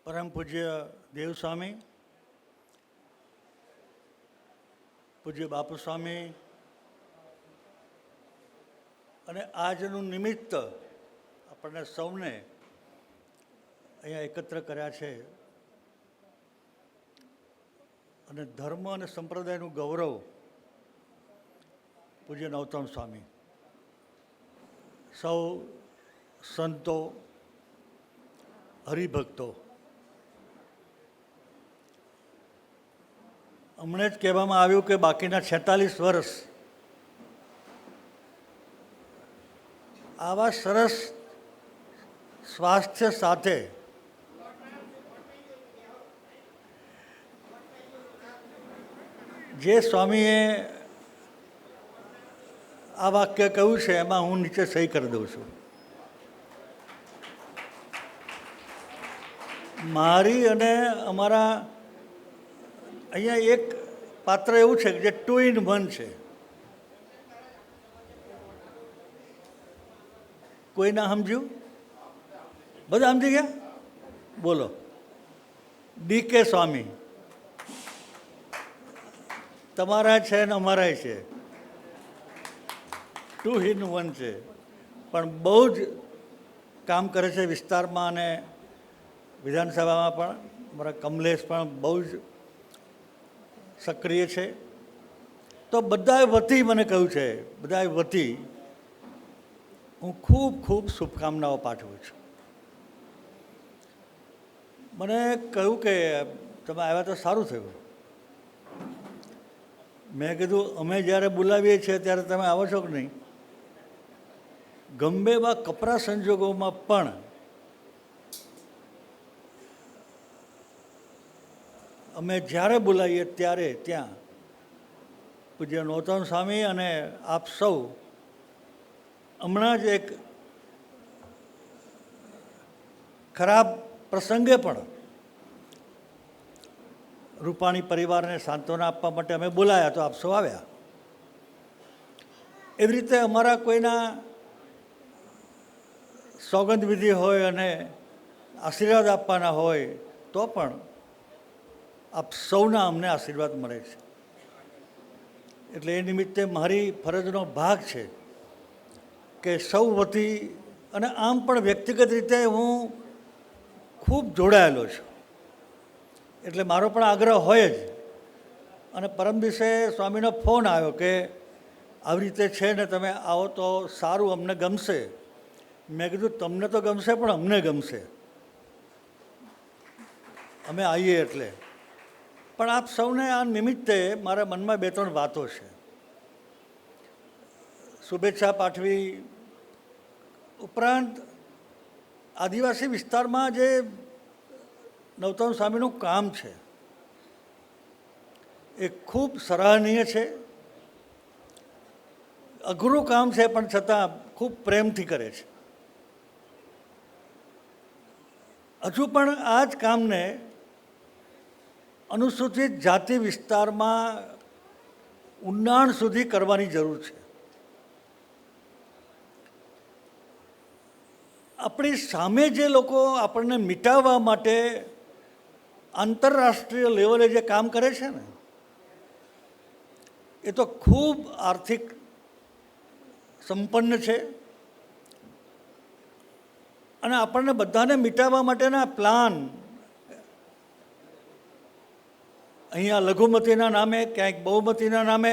પરમ પૂજ્ય દેવ સ્વામી, પૂજ્ય બાપુ સ્વામી અને આજનું નિમિત્ત આપણને સૌને અહીંયા એકત્ર કર્યા છે અને ધર્મ અને સંપ્રદાયનું ગૌરવ પૂજ્ય નરોત્તમ સ્વામી, સૌ સંતો, હરિભક્તો, હમણાં જ કહેવામાં આવ્યું કે બાકીના 46 વર્ષ આવા સરસ સ્વાસ્થ્ય સાથે જે સ્વામીએ આ વાક્ય કહ્યું છે એમાં હું નીચે સહી કરી દઉં છું. મારી અને અમારા અહીંયા એક પાત્ર એવું છે કે જે 2 in 1 છે. કોઈ ના સમજ્યું? બધા સમજી ગયા? બોલો. ડીકે સ્વામી તમારા છે ને અમારા છે, 2 in 1 છે, પણ બહુ જ કામ કરે છે વિસ્તારમાં અને વિધાનસભામાં પણ. મારા કમલેશ પણ બહુ જ સક્રિય છે. તો બધાએ વતી મને કહ્યું છે, બધાએ વતી હું ખૂબ ખૂબ શુભકામનાઓ પાઠવું છું. મને કહ્યું કે તમે આવ્યા તો સારું થયું. મેં કીધું અમે જ્યારે બોલાવીએ છીએ ત્યારે તમે આવો છો કે નહીં? ગમે એવા કપરા સંજોગોમાં પણ અમે જ્યારે બોલાવીએ ત્યારે ત્યાં પૂજ્ય નરોત્તમ સ્વામી અને આપ સૌ. હમણાં જ એક ખરાબ પ્રસંગે પણ રૂપાણી પરિવારને સાંત્વના આપવા માટે અમે બોલાયા તો આપ સૌ આવ્યા. એવી રીતે અમારા કોઈના સોગંદ વિધિ હોય અને આશીર્વાદ આપવાના હોય તો પણ આપ સૌના અમને આશીર્વાદ મળે છે. એટલે એ નિમિત્તે મારી ફરજનો ભાગ છે કે સૌ વતી અને આમ પણ વ્યક્તિગત રીતે હું ખૂબ જોડાયેલો છું. એટલે મારો પણ આગ્રહ હોય જ. અને પરમ દિવસે સ્વામીનો ફોન આવ્યો કે આવી રીતે છે ને તમે આવો તો સારું, અમને ગમશે. મેં કીધું તમને તો ગમશે પણ અમને ગમશે, અમે આવીએ એટલે. પણ આપ સૌને આ નિમિત્તે મારા મનમાં 2-3 વાતો છે. શુભેચ્છા પાઠવી ઉપરાંત આદિવાસી વિસ્તારમાં જે નરોત્તમ સ્વામીનું કામ છે એ ખૂબ સરાહનીય છે. અઘરું કામ છે પણ છતાં ખૂબ પ્રેમથી કરે છે. હજુ પણ આ જ કામને અનુસૂચિત જાતિ વિસ્તારમાં ઊંડાણ સુધી કરવાની જરૂર છે. આપણી સામે જે લોકો આપણને મિટાવવા માટે આંતરરાષ્ટ્રીય લેવલે જે કામ કરે છે ને, એ તો ખૂબ આર્થિક સંપન્ન છે અને આપણને બધાને મિટાવવા માટેના પ્લાન અહીંયા લઘુમતીના નામે, ક્યાંક બહુમતીના નામે,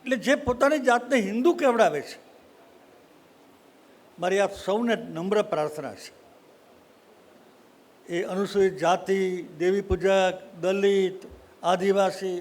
એટલે જે પોતાની જાતને હિન્દુ કહેવડાવે છે. મારી આપ સૌને નમ્ર પ્રાર્થના છે, એ અનુસૂચિત જાતિ, દેવી પૂજક, દલિત, આદિવાસી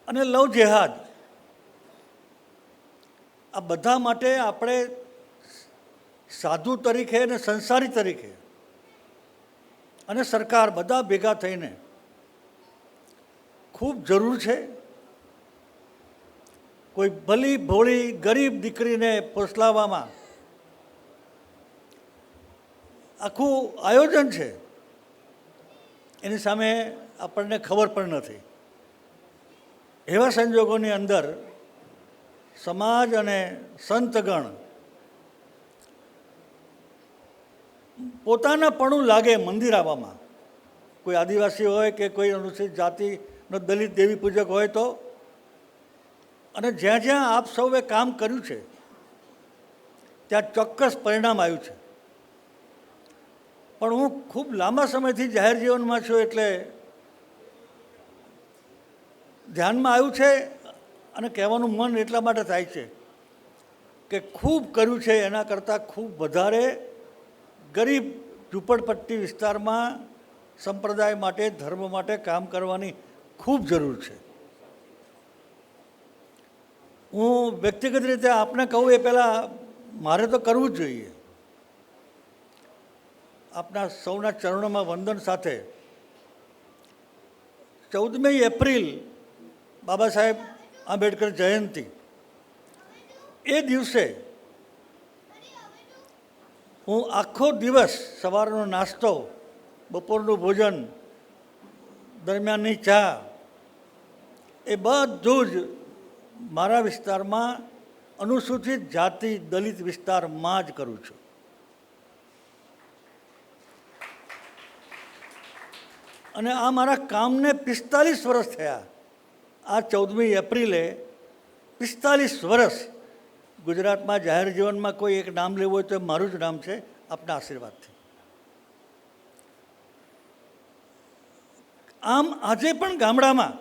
અને લવ જેહાદ, આ બધા માટે આપણે સાધુ તરીકે અને સંસારી તરીકે અને સરકાર બધા ભેગા થઈને ખૂબ જરૂર છે. કોઈ ભલી ભોળી ગરીબ દીકરીને પોસલાવવામાં આખું આયોજન છે, એની સામે આપણને ખબર પણ નથી. એવા સંજોગોની અંદર સમાજ અને સંતગણ પોતાનાપણું લાગે મંદિર આવવામાં, કોઈ આદિવાસી હોય કે કોઈ અનુસૂચિત જાતિનો દલિત દેવી પૂજક હોય તો, અને જ્યાં જ્યાં આપ સૌએ કામ કર્યું છે ત્યાં ચોક્કસ પરિણામ આવ્યું છે. પણ હું ખૂબ લાંબા સમયથી જાહેર જીવનમાં છું એટલે ધ્યાનમાં આવ્યું છે, અને કહેવાનું મન એટલા માટે થાય છે કે ખૂબ કર્યું છે એના કરતાં ખૂબ વધારે ગરીબ ઝૂંપડપટ્ટી વિસ્તારમાં સંપ્રદાય માટે, ધર્મ માટે કામ કરવાની ખૂબ જરૂર છે. હું વ્યક્તિગત રીતે આપને કહું એ પહેલાં મારે તો કરવું જ જોઈએ. આપના સૌના ચરણોમાં વંદન સાથે 14મી એપ્રિલ બાબા સાહેબ આંબેડકર જયંતિ, એ દિવસે હું આખો દિવસ સવારનો નાસ્તો, બપોરનું ભોજન, દરમિયાનની ચા, એ બધું જ મારા વિસ્તારમાં અનુસૂચિત જાતિ દલિત વિસ્તારમાં જ કરું છું. અને આ મારા કામને 45 વર્ષ થયા. આ 14મી એપ્રિલે 45 વર્ષ ગુજરાતમાં જાહેર જીવનમાં કોઈ એક નામ લેવું હોય તો મારું જ નામ છે, આપના આશીર્વાદથી. આમ આજે પણ ગામડામાં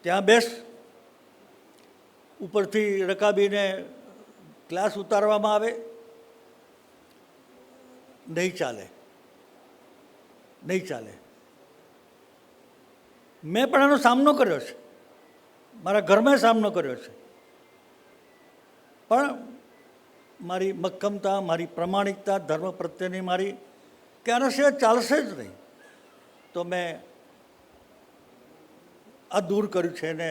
ત્યાં બેસ ઉપરથી રકાબીને ગ્લાસ ઉતારવામાં આવે, નહીં ચાલે, નહીં ચાલે. મેં પણ આનો સામનો કર્યો છે, મારા ઘરમાં સામનો કર્યો છે. પણ મારી મક્કમતા, મારી પ્રમાણિકતા, ધર્મ પ્રત્યેની મારી, કે આના સિવાય ચાલશે જ નહીં, તો મેં આ દૂર કર્યું છે. ને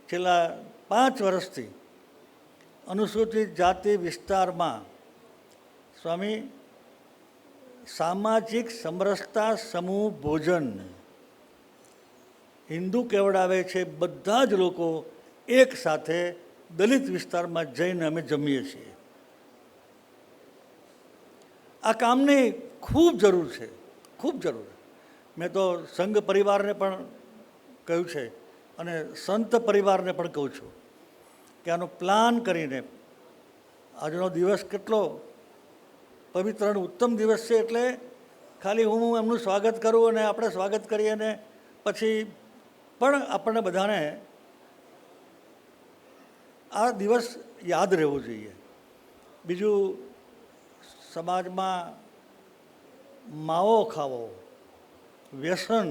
છેલ્લા 5 વર્ષથી અનુસૂચિત જાતિ વિસ્તારમાં સ્વામી સામાજિક સમરસતા સમૂહ ભોજન હિન્દુ કેવડાવે છે, બધા જ લોકો એક સાથે દલિત વિસ્તારમાં જઈને અમે જમીએ છીએ. આ કામની ખૂબ જરૂર છે, ખૂબ જરૂર. મેં તો સંઘ પરિવારને પણ કહ્યું છે અને સંત પરિવારને પણ કહું છું કે આનો પ્લાન કરીને, આજનો દિવસ કેટલો પવિત્ર અને ઉત્તમ દિવસ છે, એટલે ખાલી હું એમનું સ્વાગત કરું અને આપણે સ્વાગત કરીએ અને પછી પણ આપણને બધાને આ દિવસ યાદ રહેવો જોઈએ. બીજું, સમાજમાં માવો ખાવો, વ્યસન,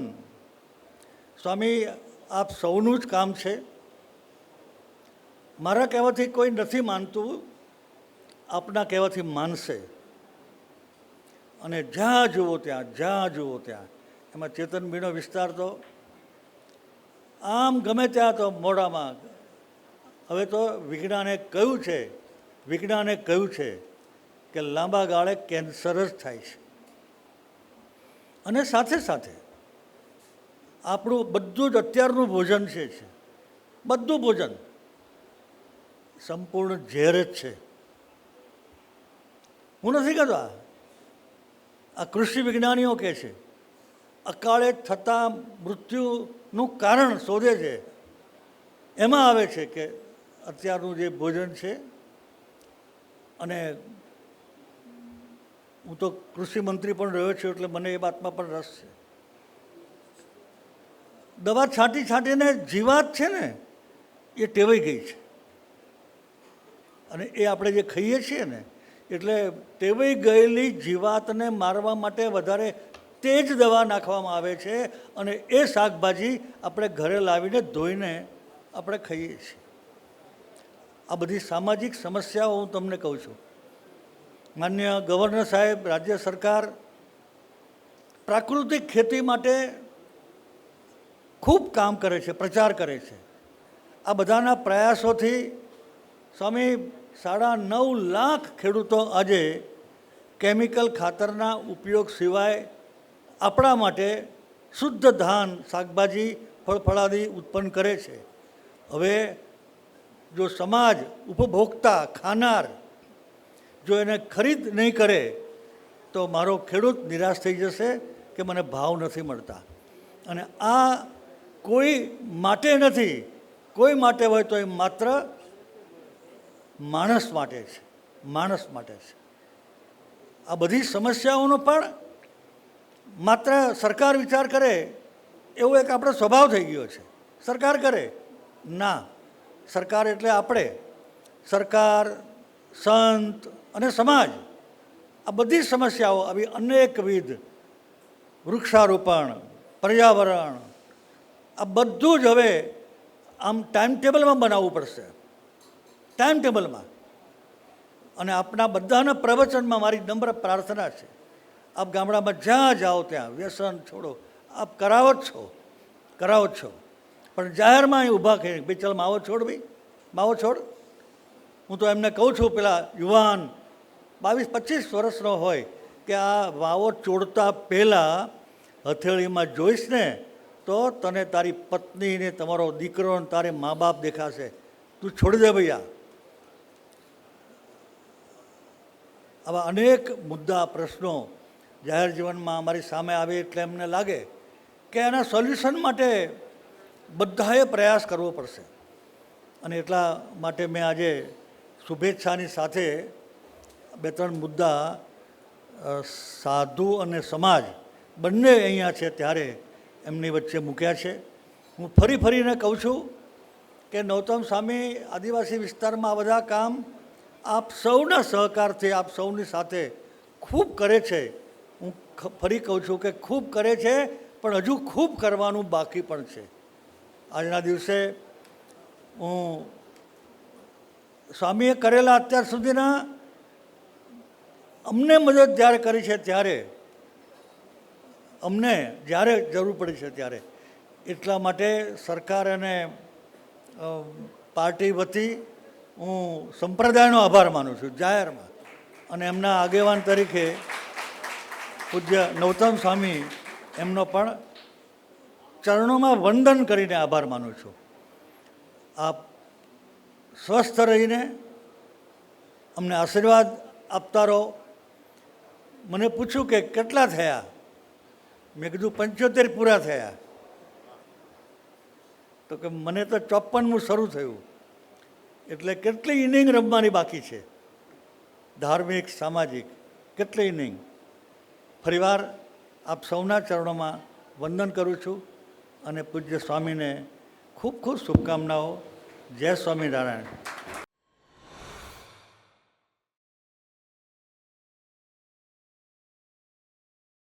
સ્વામી આપ સૌનું જ કામ છે. મારા કહેવાથી કોઈ નથી માનતું, આપના કહેવાથી માનશે. અને જ્યાં જુઓ ત્યાં, એમાં ચેતનબીનો વિસ્તાર તો આમ ગમે ત્યાં તો મોઢામાં, હવે તો વિજ્ઞાને કહ્યું છે કે લાંબા ગાળે કેન્સર જ થાય છે. અને સાથે સાથે આપણું બધું જ અત્યારનું ભોજન છે, બધું ભોજન સંપૂર્ણ ઝેર જ છે. હું નથી કહેતો, આ કૃષિ વિજ્ઞાનીઓ કહે છે. અકાળે થતા મૃત્યુનું કારણ શોધે છે, એમાં આવે છે કે અત્યારનું જે ભોજન છે. અને હું તો કૃષિ મંત્રી પણ રહ્યો છું એટલે મને એ વાતમાં પણ રસ છે. દવા છાંટીને જીવાત છે ને એ ટેવાઈ ગઈ છે, અને એ આપણે જે ખાઈએ છીએ ને, એટલે ટેવાઈ ગયેલી જીવાતને મારવા માટે વધારે તેજ દવા નાખવામાં આવે છે. અને એ શાકભાજી આપણે ઘરે લાવીને ધોઈને આપણે ખાઈએ છીએ. આ બધી સામાજિક સમસ્યાઓ હું તમને કહું છું. માન્ય ગવર્નર સાહેબ, રાજ્ય સરકાર પ્રાકૃતિક ખેતી માટે ખૂબ કામ કરે છે, પ્રચાર કરે છે. આ બધાના પ્રયાસોથી સ્વામી 9.5 લાખ ખેડૂતો આજે કેમિકલ ખાતરના ઉપયોગ સિવાય આપણા માટે શુદ્ધ ધાન, શાકભાજી, ફળફળાદી ઉત્પન્ન કરે છે. હવે જો સમાજ, ઉપભોક્તા, ખાનાર જો એને ખરીદ નહીં કરે તો મારો ખેડૂત નિરાશ થઈ જશે કે મને ભાવ નથી મળતા. અને આ કોઈ માટે નથી, કોઈ માટે હોય તો એ માત્ર માણસ માટે છે, માણસ માટે છે. આ બધી સમસ્યાઓનો પણ માત્ર સરકાર વિચાર કરે એવો એક આપણો સ્વભાવ થઈ ગયો છે. સરકાર કરે ના, સરકાર એટલે આપણે, સરકાર, સંત અને સમાજ, આ બધી સમસ્યાઓ આવી અનેકવિધ, વૃક્ષારોપણ, પર્યાવરણ, આ બધું જ હવે આમ ટાઈમ ટેબલમાં બનાવવું પડશે, ટાઈમ ટેબલમાં. અને આપણા બધાના પ્રવચનમાં મારી નમ્ર પ્રાર્થના છે, આપ ગામડામાં જ્યાં જાઓ ત્યાં વ્યસન છોડો, આપ કરાવો જ છો, કરાવો જ છો, પણ જાહેરમાં અહીં ઊભા કરી ભાઈ ચાલ માવો છોડ, ભાઈ માવો છોડ. હું તો એમને કહું છું, પેલા યુવાન 22-25 વર્ષનો હોય કે આ માવો છોડતા પહેલાં હથેળીમાં જોઈશ ને તો તને તારી પત્નીને, તમારો દીકરો ને તારે મા બાપ દેખાશે. તું છોડી દે ભૈયા. આવા અનેક મુદ્દા, પ્રશ્નો જાહેર જીવનમાં અમારી સામે આવે એટલે એમને લાગે કે એના સોલ્યુશન માટે બધાએ પ્રયાસ કરવો પડશે. અને એટલા માટે મેં આજે શુભેચ્છાની સાથે 2-3 મુદ્દા સાધુ અને સમાજ બંને અહીંયા છે ત્યારે એમની વચ્ચે મૂક્યા છે. હું ફરીને કહું છું કે નૌતમ સ્વામી આદિવાસી વિસ્તારમાં આ બધા કામ આપ સૌના સહકારથી, આપ સૌની સાથે ખૂબ કરે છે. હું ફરી કહું છું કે ખૂબ કરે છે, પણ હજુ ખૂબ કરવાનું બાકી પણ છે. આજના દિવસે હું સ્વામીએ કરેલા અત્યાર સુધીના અમને મદદ જ્યારે કરી છે ત્યારે, અમને જ્યારે જરૂર પડી છે ત્યારે, એટલા માટે સરકાર અને પાર્ટી વતી હું સંપ્રદાયનો આભાર માનું છું જાહેરમાં. અને એમના આગેવાન તરીકે પૂજ્ય નૌતમ સ્વામી એમનો પણ ચરણોમાં વંદન કરીને આભાર માનું છું. આપ સ્વસ્થ રહીને અમને આશીર્વાદ આપતા રહો. મને પૂછ્યું કે કેટલા થયા, મેં કીધું 75 પૂરા થયા. તો કે મને તો 54મું શરૂ થયું, એટલે કેટલી ઇનિંગ રમવાની બાકી છે, ધાર્મિક, સામાજિક, કેટલી ઇનિંગ. ફરીવાર આપ સૌના ચરણોમાં વંદન કરું છું અને પૂજ્ય સ્વામીને ખૂબ ખૂબ શુભકામનાઓ. જય સ્વામિનારાયણ.